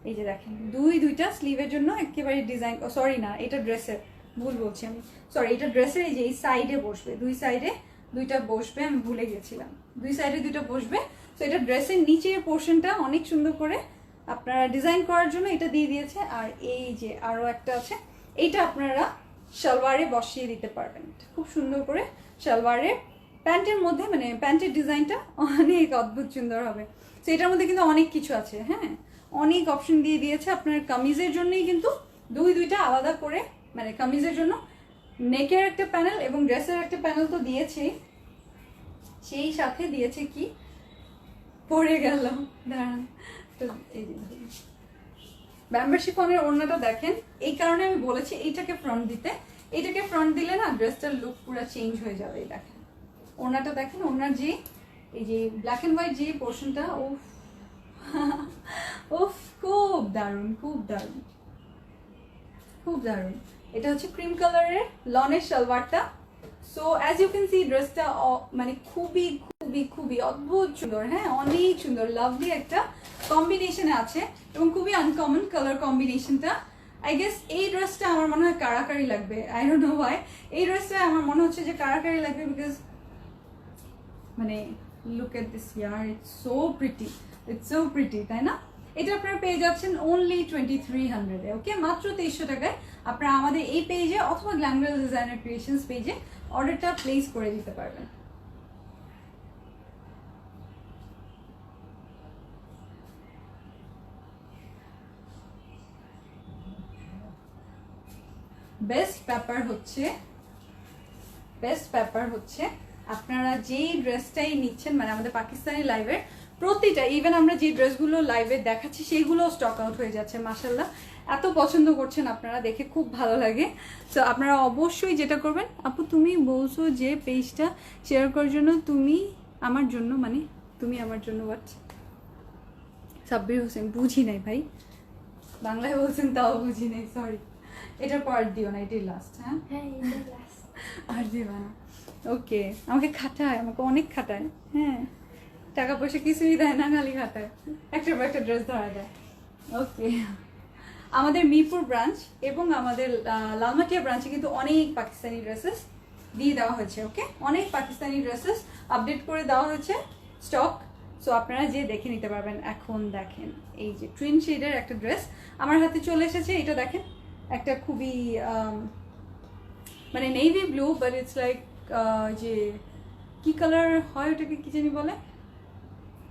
Speaker 1: এই যে দেখেন দুইটা স্লিভের জন্য একেবারে ডিজাইন, সরি না এটা ড্রেসের, ভুল বলছি আমি, সরি এটা ড্রেসের। এই যে এই সাইডে বসবে, দুই সাইডে দুইটা বসবে, আমি ভুলে গেছিলাম, দুই সাইডে দুইটা বসবে। তো এটা ড্রেসের নিচের পোর্শনটা অনেক সুন্দর করে আপনারা ডিজাইন করার জন্য এটা দিয়ে দিয়েছে। আর এই যে আরো একটা আছে, এইটা আপনারা সালোয়ারে বসিয়ে দিতে পারবেন, খুব সুন্দর করে সালোয়ারে প্যান্টের মধ্যে মানে প্যান্টের ডিজাইনটা অনেক অদ্ভুত সুন্দর হবে। তো এটার মধ্যে কিন্তু অনেক কিছু আছে, হ্যাঁ অনেক অপশন দিয়ে দিয়েছে। আপনার কামিজের জন্যই কিন্তু দুইটা আলাদা করে, মানে কামিজের জন্য নেকের একটা প্যানেল এবং ড্রেসের একটা প্যানেল তো দিয়েছে, সেই সাথে দিয়েছে কি পরে গেল দাঁড়ান তো এই যে ব্যাম্বার শিফনের ওড়নাটা দেখেন। এই কারণে আমি বলেছি এইটাকে ফ্রন্ট দিতে, এটাকে ফ্রন্ট দিলে না ড্রেসটার লুক পুরো চেঞ্জ হয়ে যাবে। এই দেখেন ওড়নাটা দেখেন, ওড়নার যে এই যে ব্ল্যাক অ্যান্ড হোয়াইট যে পোর্শনটা, উফ উফ খুব দারুণ, খুব দারুণ, খুব দারুণ। এটা হচ্ছে ক্রিম কালারের লনের সালোয়ারটা। So as you can see ড্রেসটা মানে খুবই খুবই খুবই অদ্ভুত সুন্দর, হ্যাঁ অনেক সুন্দর, লাভলি একটা কম্বিনেশনে আছে এবং খুবই আনকমন কালার কম্বিনেশনটা। আই গেস এই ড্রেসটা আমার মনে হয় কারাকারি লাগবে, আই ডোন্ট নো ওয়াই। এই ড্রেসটা আমার মনে হচ্ছে যে কারাকারি লাগবে, বিকজ মানে look at this year, it's so pretty, it's so pretty, তাই না? এটা আপনারা পেয়ে যাচ্ছেন অনলি 2300-এ, ওকে মাত্র 2300 টাকায় আপনারা আমাদের এই পেজে অথবা গ্ল্যামগার্ল ডিজাইনার ক্রিয়েশনস পেজে অর্ডারটা প্লেস করে দিতে পারবেন। বেস্ট ব্যাপার হচ্ছে আপনারা যেই ড্রেসটাই নিচ্ছেন, মানে আমাদের পাকিস্তানি লাইভের প্রতিটা, ইভেন আমরা যে ড্রেসগুলো লাইভে দেখাচ্ছি সেইগুলো স্টক আউট হয়ে যাচ্ছে। মাশাআল্লাহ এত পছন্দ করছেন আপনারা, দেখে খুব ভালো লাগে। তো আপনারা অবশ্যই যেটা করবেন, আপু তুমি বলছো যে পেজটা শেয়ার করার জন্য, তুমি আমার জন্য মানে তুমি আমার জন্য হোয়াট? সাব্বির হোসেন, বুঝি নাই ভাই, বাংলায় বলছেন তাও বুঝি নাই, সরি। এটার পর দিও না, এটাই লাস্ট। হ্যাঁ আর দিবা না, ওকে। আমাকে খাটায়, আমাকে অনেক খাটায়, হ্যাঁ টাকা পয়সা কিছুই দেয় না, খালি খাটায়, একটার পর একটা ড্রেস ধরা দেয়। ওকে, আমাদের মিরপুর ব্রাঞ্চ এবং আমাদের লালমাটিয়া ব্রাঞ্চে কিন্তু অনেক পাকিস্তানি ড্রেসেস দিয়ে দেওয়া হয়েছে, ওকে অনেক পাকিস্তানি ড্রেসেস আপডেট করে দেওয়া হয়েছে স্টক। সো আপনারা যে দেখে নিতে পারবেন। এখন দেখেন এই যে টুইন শেডের একটা ড্রেস আমার হাতে চলে এসেছে, এটা দেখেন একটা খুবই মানে navy blue, but it's like যে কি কালার হয় ওটাকে কি জানি বলে,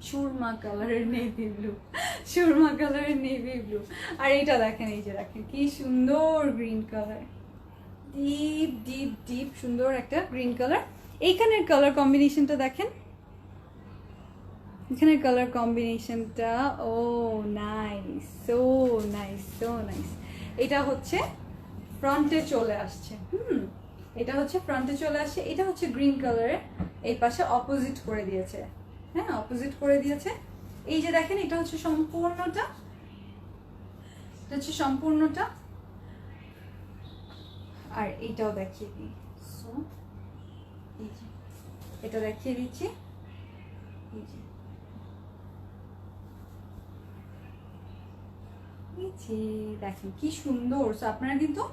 Speaker 1: সুরমা কালারের নেভি ব্লু, সুরমা কালারের নেভি ব্লু। আর এইটা দেখেন, এই যে দেখেন কি সুন্দর green colour, deep deep deep সুন্দর একটা গ্রিন কালার। এইখানের কালার কম্বিনেশনটা দেখেন, এখানের কালার কম্বিনেশনটা ও nice, so nice, so nice. এটা হচ্ছে ফ্রন্টে চলে আসছে, এটা হচ্ছে ফ্রন্টে চলে আসছে। এটা হচ্ছে গ্রিন কালারের, এই পাশে অপোজিট করে দিয়েছে, হ্যাঁ অপোজিট করে দিয়েছে। এই যে দেখেন এটা হচ্ছে সম্পূর্ণটা, এটা হচ্ছে সম্পূর্ণটা। আর এইটাও দেখিয়ে দিই, সো এই যে এটা দেখিয়ে দিচ্ছি, এই যে দেখেন কি সুন্দর। সো আপনারা কিন্তু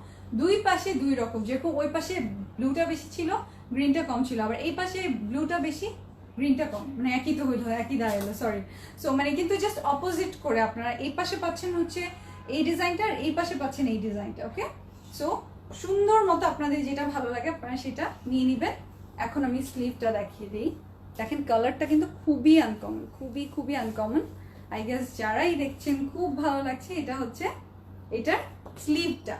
Speaker 1: দুই পাশে দুই রকম, যেরকম ওই পাশে ব্লুটা বেশি ছিল, গ্রিনটা কম ছিল, আবার এই পাশে ব্লুটা বেশি, গ্রিনটা কম, মানে একই তো হইলো, একই দাঁড়ালো, সরি। সো মানে কিন্তু জাস্ট অপোজিট করে আপনারা এই পাশে পাচ্ছেন হচ্ছে এই ডিজাইনটা, আর এই পাশে পাচ্ছেন এই ডিজাইনটা, ওকে। সো সুন্দর মতো আপনাদের যেটা ভালো লাগে আপনারা সেটা নিয়ে নেবেন। এখন আমি স্লিভটা দেখিয়ে দিই। দেখেন কালারটা কিন্তু খুবই আনকমন, খুবই খুবই আনকমন। আই গেস যারাই দেখছেন খুব ভালো লাগছে। এটা হচ্ছে এটার স্লিভটা,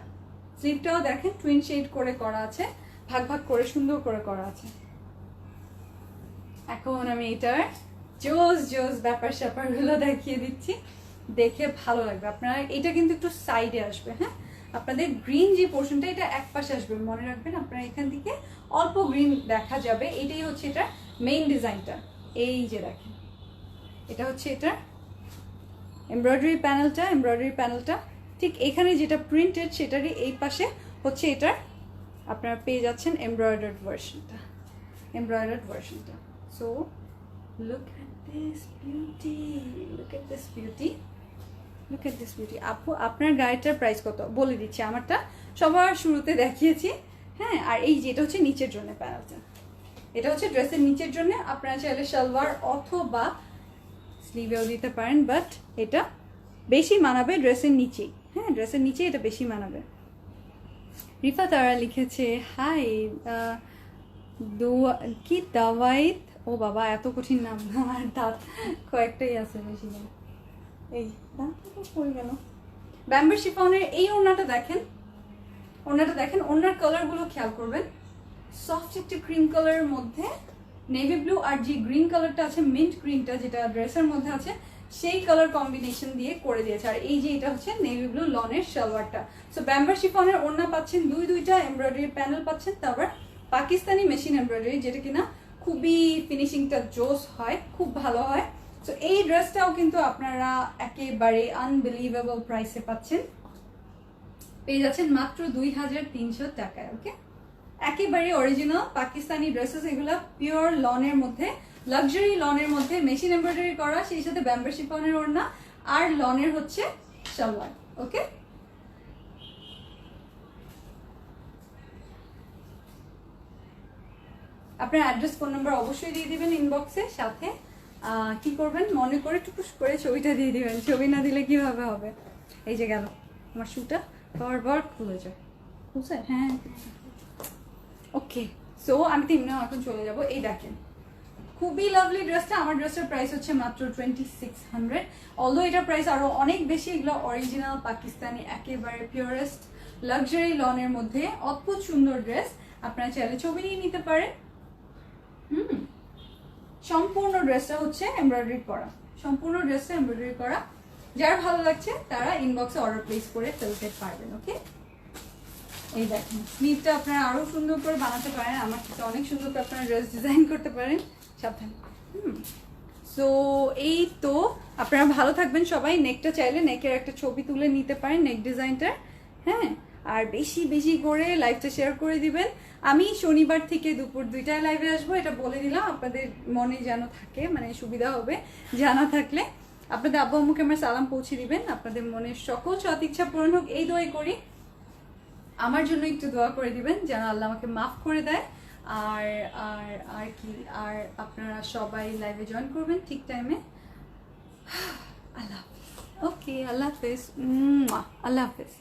Speaker 1: স্লিভটাও দেখেন টুইন শেড করে করা আছে, ভাগ ভাগ করে সুন্দর করে করা আছে। এখন আমি এটার জোস জোস ব্যাপার স্যাপারগুলো দেখিয়ে দিচ্ছি, দেখে ভালো লাগবে। আপনারা এটা কিন্তু একটু সাইডে আসবে, হ্যাঁ আপনাদের গ্রিন যে পোর্শনটা এটা এক পাশে আসবে, মনে রাখবেন আপনারা এখান থেকে অল্প গ্রিন দেখা যাবে। এটাই হচ্ছে এটা মেইন ডিজাইনটা। এই যে দেখেন এটা হচ্ছে এটার এমব্রয়ডারি প্যানেলটা ঠিক এখানে যেটা প্রিন্টেড সেটারই এই পাশে হচ্ছে এটার আপনারা পেয়ে যাচ্ছেন এমব্রয়ডার্ড ভার্সনটা। So look at this beauty, look at this beauty, look at this beauty. আপু আপনার গাড়িটার প্রাইস কত বলে দিচ্ছি, আমারটা সবার শুরুতে দেখিয়েছি, হ্যাঁ। আর এই যেটা হচ্ছে নিচের জন্য প্যানেলটা, এটা হচ্ছে ড্রেসের নিচের জন্য। আপনারা চাইলে সালোয়ার অথবা স্লিভেও দিতে পারেন, বাট এটা বেশি মানাবে ড্রেসের নিচেই, হ্যাঁ ড্রেসের নিচে এটা বেশি মানাবে। রিফা তারা লিখেছে হাই কি দাওয়াইত, ও বাবা এত কঠিন নাম, আমার দাঁত কয়েকটাই আছে, বেশি নেই। এই দাঁত পড়ে গেল। ব্যাম্বো শিফনের এই ওড়নাটা দেখেন, ওড়নার কালারগুলো খেয়াল করবেন। সফট একটা ক্রিম কালারের মধ্যে নেভি ব্লু আর যে গ্রিন কালারটা আছে, মিন্ট গ্রিনটা যেটা ড্রেসের মধ্যে আছে, সেই কালার কম্বিনেশন দিয়ে করে দিয়েছে। আর এই যে এটা হচ্ছে নেভি ব্লু লনের সালোয়ারটা। সো ব্যাম্বো শিফনের ওড়না পাচ্ছেন দুইটা এমব্রয়ডারি প্যানেল পাচ্ছেন, তারপর পাকিস্তানি মেশিন এমব্রয়ডারি, যেটা কিনা খুবই ফিনিশিংটা জোস হয়, খুব ভালো হয়। সো এই ড্রেসটাও কিন্তু আপনারা একেবারে আনবিলিভেবল প্রাইসে পাচ্ছেন, পেয়ে যাচ্ছেন মাত্র 2300 টাকায়। ওকে, একেবারে অরিজিনাল পাকিস্তানি ড্রেসেস, এগুলা পিওর লনের মধ্যে, লাক্সারি লনের মধ্যে মেশিন এমব্রয়ডারি করা, সেই সাথে ব্যাম্বো শিফনের ওড়না আর লনের হচ্ছে সালোয়ার। ওকে, আপনার অ্যাড্রেস ফোন নাম্বার অবশ্যই দিয়ে দিবেন ইনবক্সে, সাথে কি করবেন মনে করে টুকুস করে ছবিটা দিয়ে দিবেন, ছবি না দিলে কিভাবে হবে। এই যে গেল আমার শুটা, বারবার খুলে যায়, বুঝছে? হ্যাঁ, ওকে। সো আমি তিনটা এখন চলে যাব। এই দেখেন খুবই লাভলি ড্রেসটা, আমার ড্রেসের প্রাইস হচ্ছে মাত্র 2600। অলদো এটার প্রাইস আরো অনেক বেশি। এগুলো অরিজিনাল পাকিস্তানি একেবারে পিওরেস্ট লাক্সারি লনের মধ্যে অদ্ভুত সুন্দর ড্রেস, আপনারা চাইলে ছবি নিয়ে নিতে পারেন। সম্পূর্ণ ড্রেসটা হচ্ছে এমব্রয়ডারি করা, সম্পূর্ণ ড্রেসটা এমব্রয়ডারি করা। যার ভালো লাগছে তারা ইনবক্সে অর্ডার প্লেস করে ফেলতে পারবেন। ওকে, এই দেখেন স্লিভটা আপনারা আরো সুন্দর করে বানাতে পারেন, আমার থেকে অনেক সুন্দর করে আপনারা ড্রেস ডিজাইন করতে পারেন, সাবধানে। সো এই তো, আপনারা ভালো থাকবেন সবাই। নেকটা চাইলে নেকের একটা ছবি তুলে নিতে পারেন, নেক ডিজাইনটার। হ্যাঁ, আর বেশি বেশি করে লাইভটা শেয়ার করে দিবেন। আমি শনিবার থেকে দুপুর 2টায় লাইভে আসবো, এটা বলে দিলাম, আপনাদের মনে যেন থাকে, মানে সুবিধা হবে জানা থাকলে। আপনাদের আব্বু আম্মুকে আমার সালাম পৌঁছে দিবেন, আপনাদের মনের সকল সৎ ইচ্ছা পূরণ হোক এই দোয়াই করি। আমার জন্য একটু দোয়া করে দিবেন যেন আল্লাহ আমাকে মাফ করে দেয়। আর আর আর কি, আর আপনারা সবাই লাইভে জয়েন করবেন ঠিক টাইমে। আল্লাহ হাফেজ। ওকে, আল্লাহ হাফেজ, আল্লাহ হাফেজ।